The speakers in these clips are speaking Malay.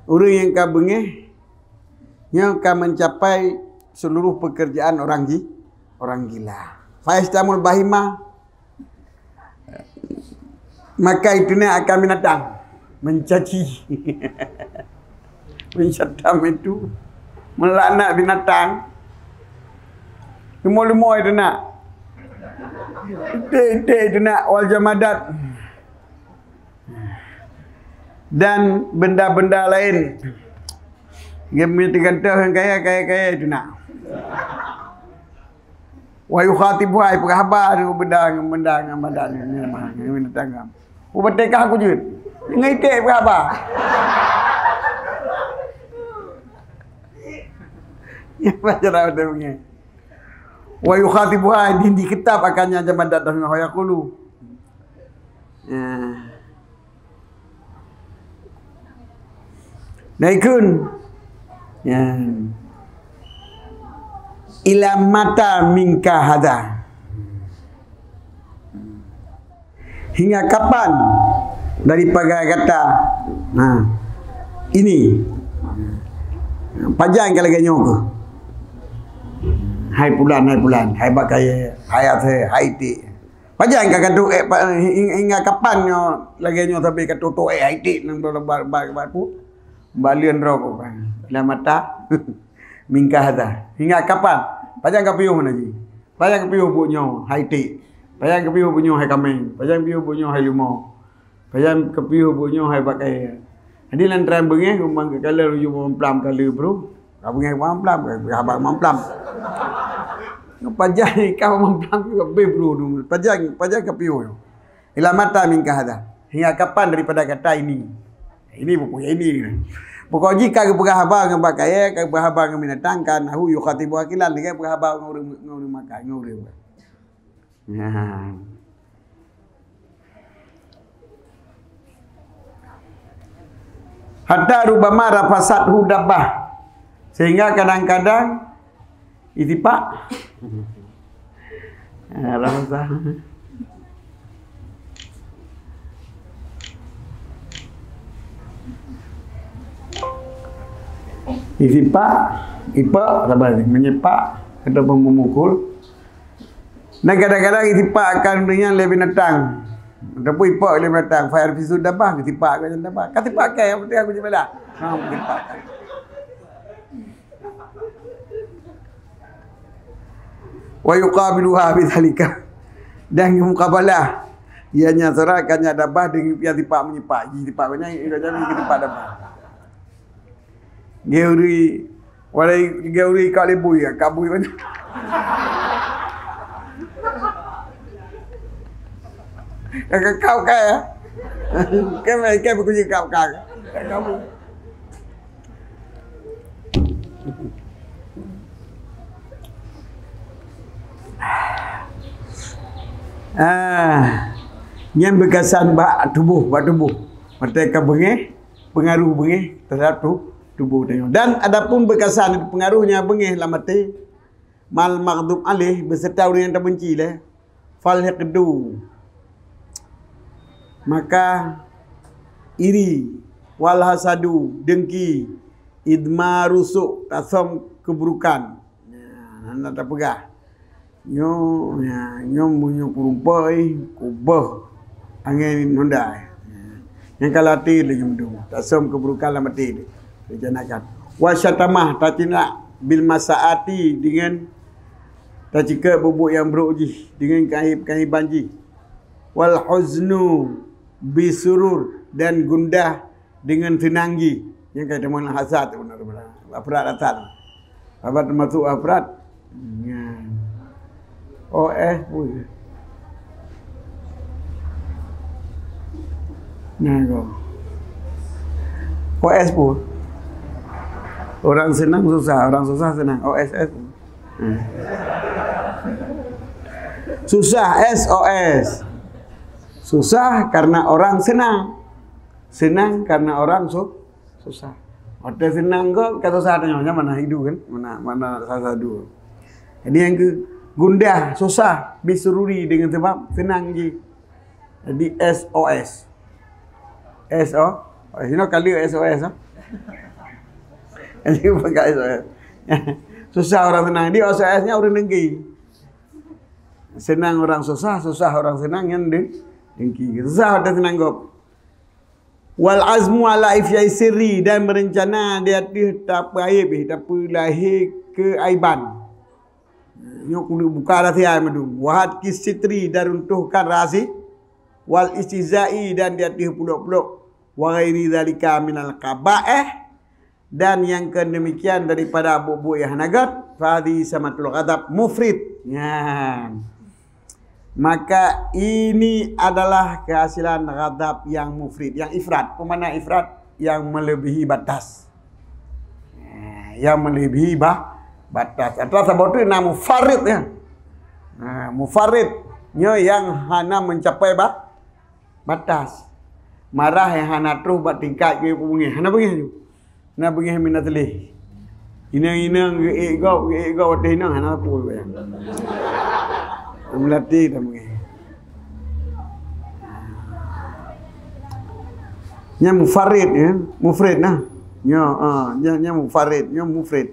Orang yang kau bengih, yang kau mencapai seluruh pekerjaan orang gila. Faistamul bahima, maka itu akan binatang mencaci, mencatam itu, melaknat binatang. Lemah-lemah itu nak, itu nak wal jamadat. Dan benda-benda lain. Dia mengatakan yang kaya itu nak. Wa yukhatibu ai perkhabar benda dengan badan ni binatang. Ubatekah aku je. Ngaitik perkhabar. Ya baca dah punya. Wa yukhatibu ai di kitab akannya jamadat dan yaqulu. Naikun ya ila mata minka hada, hingga kapan daripada kata ini panjang kalau ganyo ke hai bulan hai bakai hayat hai ti panjang kata hingga kapan nyo lagi nyo tapi kata to hai ti nang bar pu balian rokok kan. Ila mata mingkah hada. Hingga kapan? Pajang kapiuh mana ji? Pajang kapiuh bunyo hai ti. Pajang kapiuh bunyo hai kameng. Pajang kapiuh bunyo hai lumo. Pajang kapiuh bunyo hai bakai. Jadi lantran bengeh kumang kala ruju mamplam kala bro. Ka bengeh mamplam ka abang mamplam. Pajang kau mamplam juga be bro. Pajang kapiuh. Ila mata mingkah hada. Hingga kapan daripada kata ini? Ini bukunya ini. Pokok jika berhabar dengan pakai, berhabar dengan binatang kan, aku yukhatibu akilan, dia berhabar nguri makan, nguri. Hatta rubama rafasat hudabah, sehingga kadang-kadang itipak. Rafasat. Ipa sabar menyepak ataupun memukul. Dan kadang-kadang itipak akan dengan lebih binatang. Ataupun ipak lebih binatang. Fire fisu dabah, itipak akan dabah. Katipak kan yang penting aku jumpa dah. Itipak. Wa yuqabiluha bidzalika. Dan muqabalah ianya serakannya dabah dengan itipak menyepak. Itipak banyak jadi itipak dabah. Geuri kali bui ya, kabui mana? Kau kaya, kau bekerja kau kaya, kamu. Yang berkesan bak tubuh, mereka bengeh, pengaruh bengeh terhadap tubuh tengok. Dan adapun berkesan pengaruhnya bengih lamati mal maghdub alih beserta orang yang terbenci lah fal hiqdu, maka iri wal hasadu dengki idmarusuk tasam keburukan anda tak pegah nyo bunyo kurumpai kubah angin nundai yang kalati lagi mdu tasam keburukan lamati dijanakan wasyatamah tatina bil masaati dengan tajika bubuk yang beruji dengan kahib banji wal huznu bisurur dan gundah dengan senanggi yang kata mana hasad benar-benar afrad hasad apa termasuk afrad pun nah kau OS pun orang senang susah, orang susah senang. OSS. Susah SOS. Susah karena orang senang. Senang karena orang susah. Orang senang kok kata susah tanya mana hidup kan? Mana salah satu. Jadi yang ke gundah, susah, bisururi dengan sebab senang je. Jadi SOS. SO. You know kali SOS ah. Jadi pakai SOS. Susah orang senang. Dia SOS-nya orang dengki. Senang orang susah, susah orang senang yang dengki. Susah orang senang gop. Wal azmu ala ifyai sirri, dan berencana dia tak apa aib, tak apa lahir keaiban. Nyok buka rahsia madu. Wahat kisitri, dan runtuhkan rahsia. Wal istizai, dan dia peluk-peluk. Wa ghairi dzalika minal qaba'ih, dan yang kedemikian daripada abu-abu yang nagat. Fadi samatul ghadab mufrid. Ya. Maka ini adalah kehasilan ghadab yang mufrid, yang ifrat. Pemana ifrat? Yang melebihi batas. Yang melebihi batas. Atau sebab itu nama mufarid ya. Mufaridnya yang hana mencapai batas. Marah yang hana terus buat tingkat ke bungi. Hana bungi tu. Hana bungi minat leh. Inang ego wadah inang hana apa ya. Melatih tak mungkin. Nya mufarid ya, mufrid nah. Nya mufarid, nya mufrid.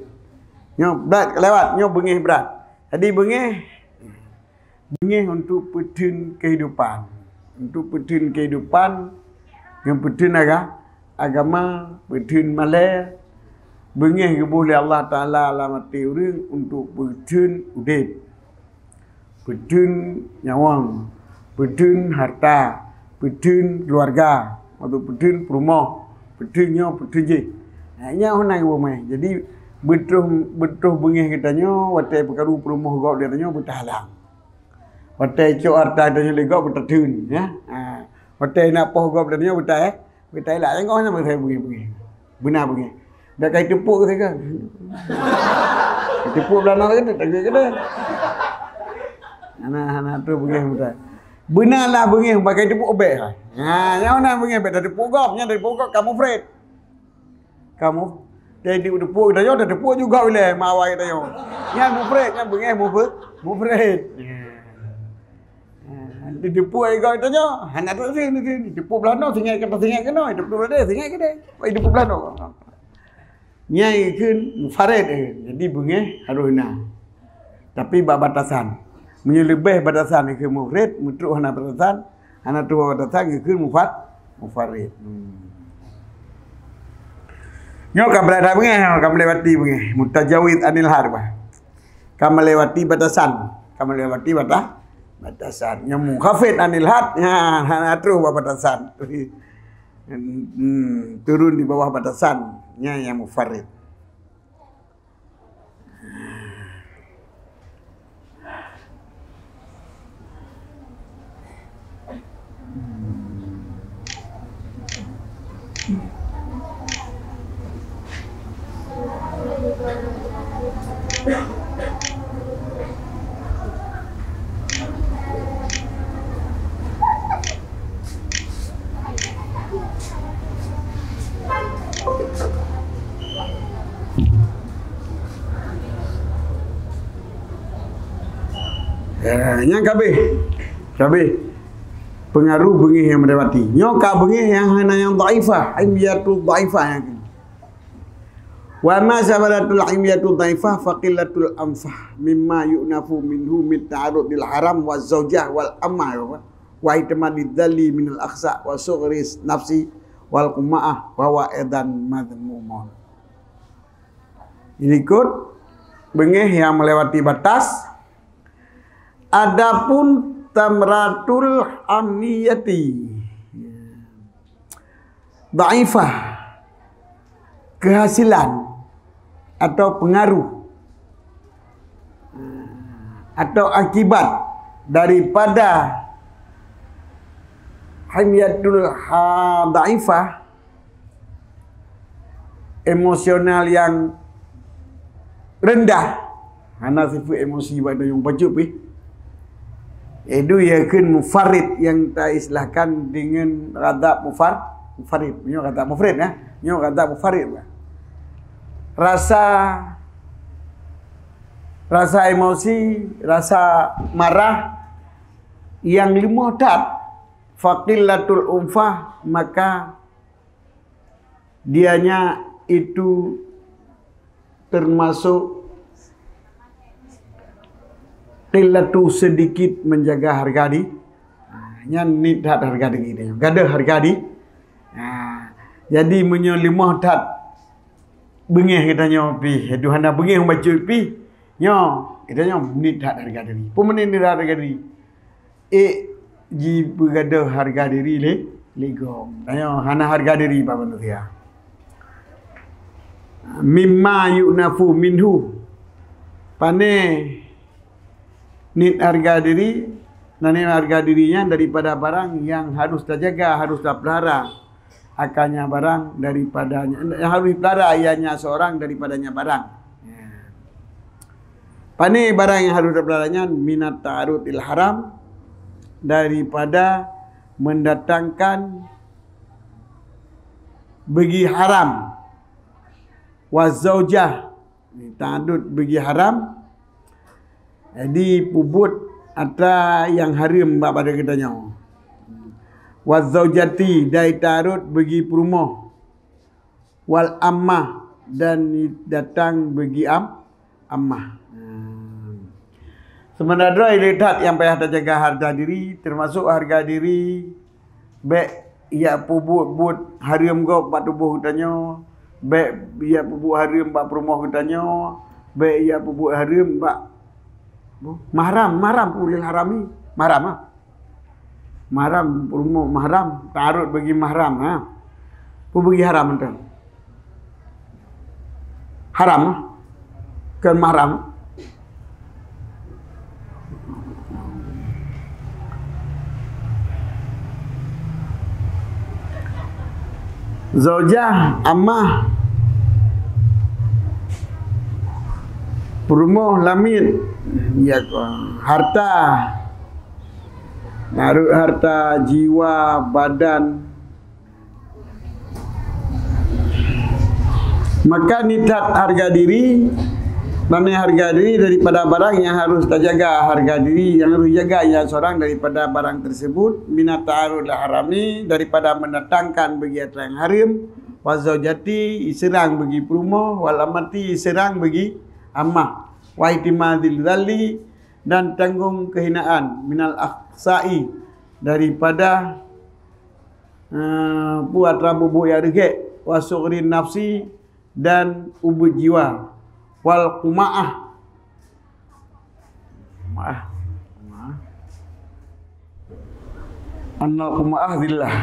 Nya berat lewat, nya bengih berat. Jadi bengih untuk petun kehidupan. Untuk petun kehidupan, yang petun agama, petun malai. Bengih boleh Allah Taala alamat orang untuk petun udip. Petun nyawang, petun harta, petun keluarga, atau petun rumah, petunnya petun je. Nya honang bomai. Jadi betul bengih katanya, watai perkara rumah gau dia tanya bertahalang. Watai cok harta dia legau bertatun, ya. Watai nak poh gau dia tanya bertai lah. Yang kau nak bertai bengih. Benar bengih. Dah kai tepuk ke kan? Tepuk belana ke tak ke? Anak tu bengih muda. Benarlah bengih pakai tepuk obek. Yang mana bengih dah tepuk gop, nya tepuk gop kamu Fred. Kamu jadi tepuk dah yo dah tepuk juga boleh mawai dah yo. Yang mu Fred, yang bengih mu Fred. Di tepuk ai goi tanya, anak tu sini tepuk belana singai kena, tepuk belana singai ke deh. Pai tepuk belana. Nya ikun mufarid jadi bengih harus na. Tapi batasan. Menyelebih batasan ke mufrid, mutruk hana batasan, hana tua batasan ke mufarid. Nyo ka berada bengih, ka melewati bengih, mutajawid anil harba. Ka melewati batasan, batasan. Nyo mukhafid anil had, hana terus batasan. Turun di bawah batasan, yang mufarid. Yang kabeh pengaruh bengih yang mendapati. Nyo ka bengih yang hana yang dhaifah, imyatul dhaifah yang. Wa ma sabaratul imyatul dhaifah faqillatul anfah mimma yu'nafu minhu min ta'arudil haram wa zaujah wal amma wa itamadid dzalli minal akhsa wa sughris nafsi wal quma'ah wa wa'idan madhmumun. Ini ikut bengih yang melewati batas. Adapun tamratul amniyati dhaifah, kehasilan atau pengaruh atau akibat daripada hamiyatul dhaifah, emosional yang rendah, hana sifat emosi pada yang bajuk itu yakin mufarid yang kita istilahkan dengan ghadab mufarid. Nyo ghadab mufrid ya. Nyo ghadab mufarid. Rasa emosi, rasa marah yang limutat faqillatul unfah, maka dianya itu termasuk qillatu sedikit menjaga harga di nya nidhat harga diri dia. Gada harga di. Jadi menyo limah tat bengih katanya pi. Tuhan dah bengih baca pi. Nyo katanya nidhat harga diri. Pemenin nidhat harga diri. Ji bergada harga diri le gom. Tanya hana harga diri apa manusia. Mimma yu'nafu minhu. Pane nid harga diri, nani harga dirinya daripada barang yang harus terjaga, harus terpelihara. Akannya barang daripadanya, yang harus dipelihara ianya seorang daripadanya barang. Pane barang yang harus terpeliharanya minat ta'arudil haram, daripada mendatangkan bagi haram. Wazaujah, ta'adud bagi haram. Jadi pubut atau yang haram pada katanya. Wazaujati, dari ta'arud bagi perumah. Wal ammah, dan datang bagi ammah. Sebenarnya ilidat yang payah terjaga harga diri, termasuk harga diri baik ia pubut haram kau pak tubuh katanya. Baik ia pupuk haram bak perumah katanya, baik ia pupuk haram bak mahram ulil harami, mahram mahram perumah mahram, ta'arud bagi mahram pupuk bagi haram tu. Haram kan mahram. Zaujah, ammah, perumah, lamit, ya, harta, naruh harta, jiwa, badan. Maka nidhat harga diri, mana harga diri daripada barang yang harus terjaga, harga diri yang harus jaga ya seorang daripada barang tersebut, minat ta'arud harami, daripada mendatangkan bagi yang haram, wazaujati serang bagi perumah, walamati serang bagi ammah, wa ihtimadil dzalli, dan tanggung kehinaan, minal akhsa'i, daripada buat rabu ya regek, wasughrin nafsi, dan ubud jiwa. Wal quma'ah, annal quma'ah zillah,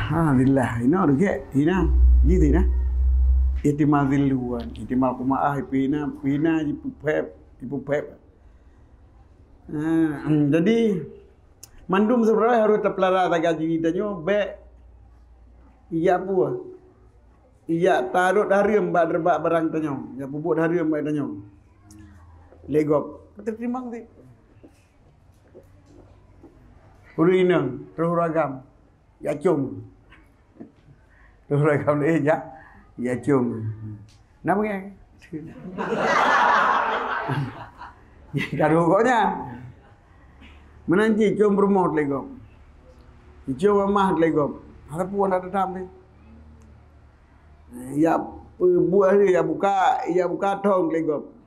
zillah ini orge ina gitu ina ihtimal zilluan, ihtimal quma'ah pina ipupep. Jadi mandum sebenarnya harus terpelihara taga jiwitanya be iya puah iya tarut haram bak derbak barang tanya, ya pupuk haram bak tanya. Legop, terima kasih. Urinang, terus ragam, ya cung. Terus ragam ni ya cung. Nama ke? Ya karo koknya. Menanti cung bermot legop. Cung mamah legop. Ada puan ada tam ni. Ya buah ni ya buka tong legop.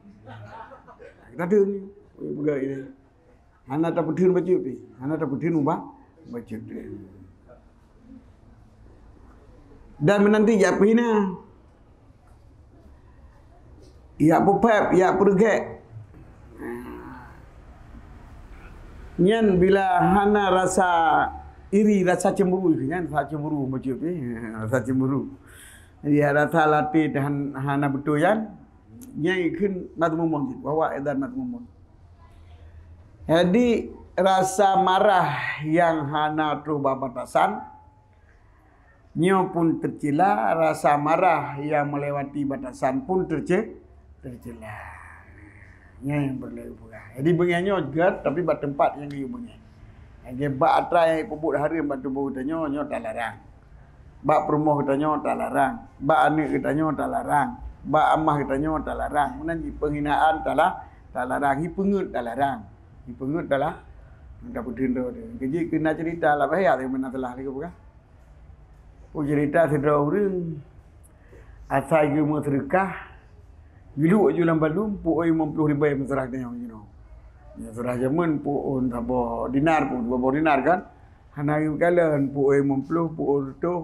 Kita ni buka ini. Anak tak putih baca ni. Anak tak putih baca ni. Dan menanti ya pina. Ya pupep, ya pergek. Nyan bila hana rasa iri, rasa cemburu, nyan rasa cemburu baca ni. Rasa cemburu. Dia rasa latih dan hana betul yan. Nyai kun matu mumon bawa edan matu mumon. Jadi rasa marah yang hana tu batasan nyo pun tercela, rasa marah yang melewati batasan pun tercela. Nyai yang berlaku pula. Jadi bengiannya juga tapi bat tempat yang dia bengi. Yang bak atrai pupuk haram batu bau tanyo nyo tak larang. Bak perumah katanya tak larang. Bak anak katanya tak larang. Bak amah katanya tak larang. Menanti penghinaan tak larang. Hipengut tak larang. Hipengut tak larang. Dapat dinda dia. Kerja kena cerita lah bahaya dia mana telah lagi bukan. Pun cerita sedar orang asal ilmu sedekah. Gilu aja dalam balum pu 50,000 mesrah dia you know. Ya surah zaman pu on tabo dinar pu 2 dinar kan. Hana yu kalan pu 50 pu tu.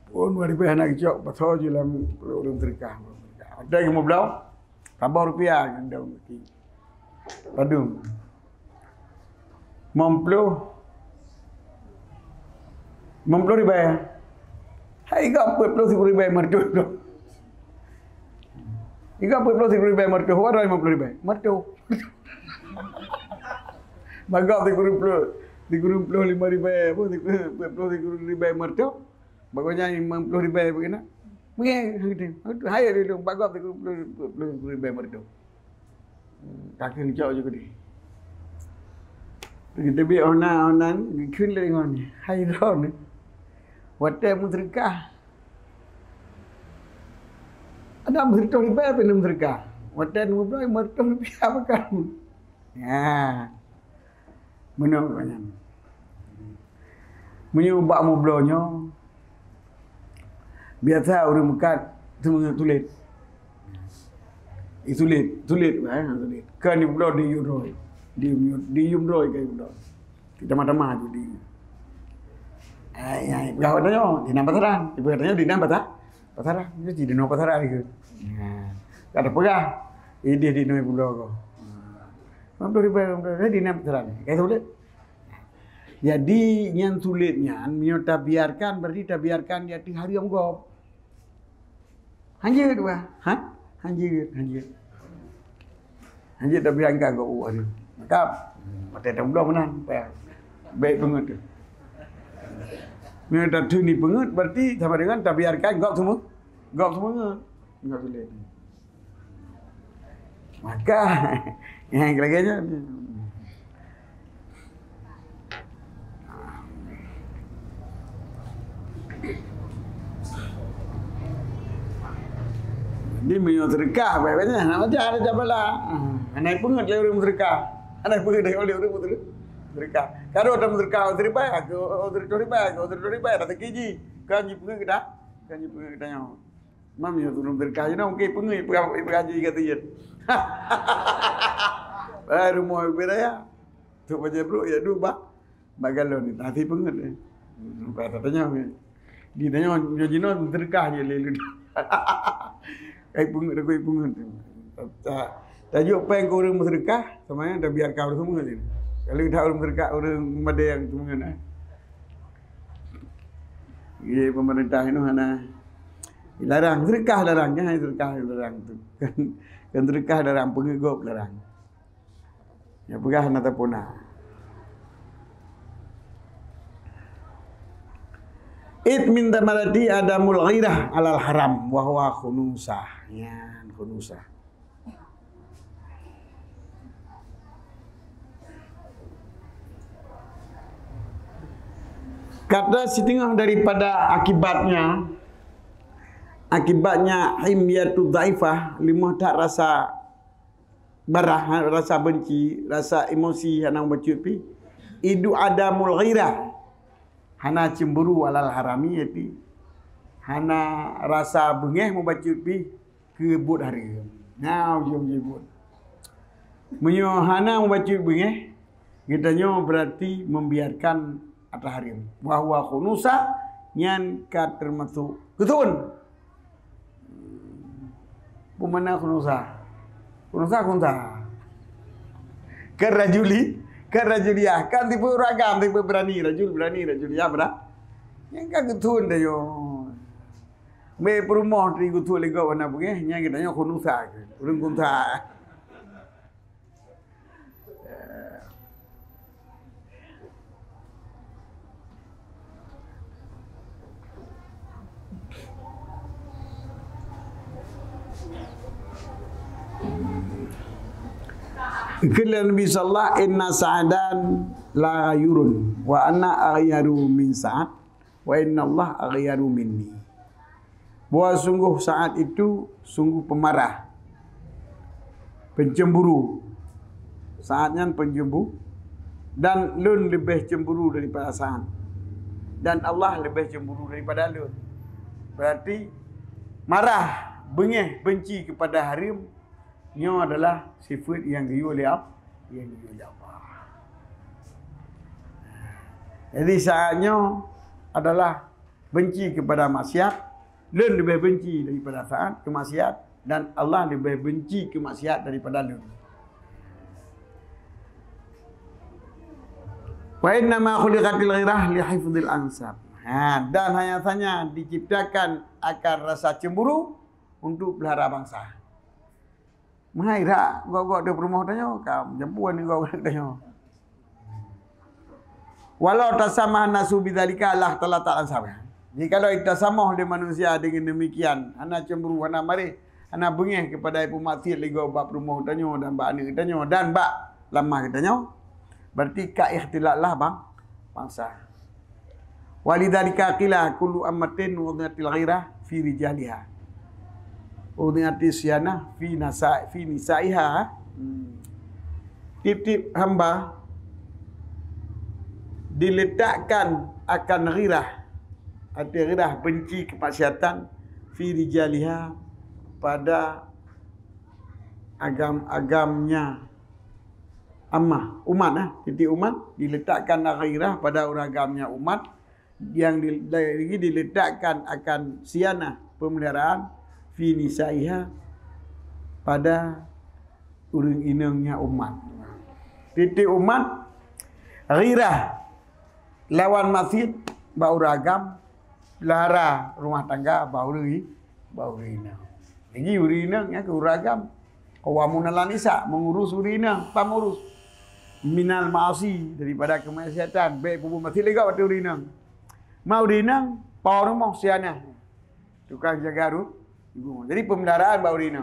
Pu 2,000 anak jok pasal je dalam orang sedekah. Ada yang mau belau? Tambah rupiah kan dah mesti. Padum. 50,000. Hai gap 50,000 mertu. Iga 50,000 mertu, orang 50,000 mertu. Magap 30,000 apa 50,000 mertu. Bagusnya 50,000 begini. Mungkin gitu. Hai dia dong bagap 30,000 mertu. Kaki ni jauh juga dia. Kita bi onanขึ้นเลยงอนให้รอดวัดแต่มุตริกา ada murid riba penem mereka wadah ngobrol mereka apa kan ya menurutnya menyubak ngobrolnya biasa orang mekat tulis tulis kan ngobrol di Euro di Euro kayak gitu kita macam-macam jadi gak ada di nampak terang ibu katanya di nampak tak pasaran itu di nampak pasaran gitu ada pegah ini di nampak pulau kok 50,000 di nampak pasaran kayak tulis jadi yang sulitnya kita biarkan berarti kita biarkan dia di hari yang gop hanjir dua hanjir tapi angka kok uang maka mata belum menang baik banget tu. Mereka tu ni banget berarti sama dengan tak biarkan gop semua enggak boleh. Maka yang lagi-nya dia punya sedekah baiknya nama dia ada jabalah. Anak pengat le orang sedekah. Anak pengat oleh orang sedekah. Kalau ada sedekah riba aku riba ada kiji. Kan ji pengat kita. Kan ji pengat kita nyaw. Mam yo turun sedekah je no ke pengat gaji kata je. Baru mau beraya. Tu baca bro ya du ba. Bagalo ni tadi pengat. Kata tanya. Di tanya yo jino sedekah je le. Pungut aku pungut. Tajuk peng kau orang bersedekah, semuanya dah biar kau semua ni. Kalau dah orang bersedekah orang ada yang semua ni. Ye pemerintah ini hana larang sedekah larang, jangan sedekah larang tu. Kan sedekah larang pengegop larang. Ya pegah nata punah. It min damarati adamul ghairah alal haram wa huwa khunusah. Ya, khunusah. Kata setengah daripada akibatnya himyatu dhaifah, limah tak rasa barah, rasa benci, rasa emosi yang bercupi. Idu adamul ghairah. Hana cemburu alal harami yaitu hana rasa bengeh membaca pi ke but hari. Now jom jebut. Menyo hana membaca bengeh kitanya berarti membiarkan atas hari. Wa huwa khunusa nyan ka termasuk ketun. Pemana khunusa? Khunusa. Kerajuliyah kan tipe ragam tipe berani rajuliyah berah yang kan ketun dah yo me perumah tri ketun lega warna begeh nya kita nya khunusa urang kunta Kala Nabi sallallahu inna sa'adan la ghayurun wa anna aghyaru min sa'ad wa inna Allah aghyaru minni. Bahwa sungguh Sa'ad itu sungguh pemarah, pencemburu. Sa'adnya Dan lun lebih cemburu daripada sa'an. Dan Allah lebih cemburu daripada lun. Berarti marah, bengih, benci kepada harim, nyo adalah sifat yang diu oleh Allah. Yang diu oleh Allah. Jadi saatnya adalah benci kepada maksiat, lun lebih benci daripada saat kemaksiat, dan Allah lebih benci kemaksiat daripada lun. Wa inna ma khuliqatil ghirah li hifdzil ansab. Dan hanya saja diciptakan akan rasa cemburu untuk pelihara bangsa. Mahai rak gua ada rumah tanya kam jampuan ni gua tanya. Walau tasamah nasu bidzalika Allah Taala tak ansab. Jadi kalau kita samah oleh manusia dengan demikian, ana cemburu, ana marih, ana bengih kepada ibu maksiat ligo bab rumah tanya dan bab ni tanya dan bab lemah tanya, berarti ka ikhtilal lah bangsa. Walidzalika qila kullu ammatin wudhi'atil ghairah fi rijaliha. Wudhi'atis syanah fi nisaiha. Tip-tip hamba diletakkan akan ghirah, arti ghirah benci kemaksiatan, fi rijaliha, pada agam-agamnya ammah umat titik umat, diletakkan ghirah pada agamnya umat, yang lagi diletakkan akan sianah pemeliharaan fi nisaiha, pada urang inangnya umat. Titik umat ghirah lawan masjid bau ragam, pelihara rumah tangga bau urina. Lagi urina ya ke uragam. Qawamun ala nisa, mengurus urina, pengurus minal maasi, daripada kemaksiatan. Baik pubu masjid lega waktu urina. Mau urina, pau rumah siana. Tukang jaga rumah. Jadi pemeliharaan bau urina.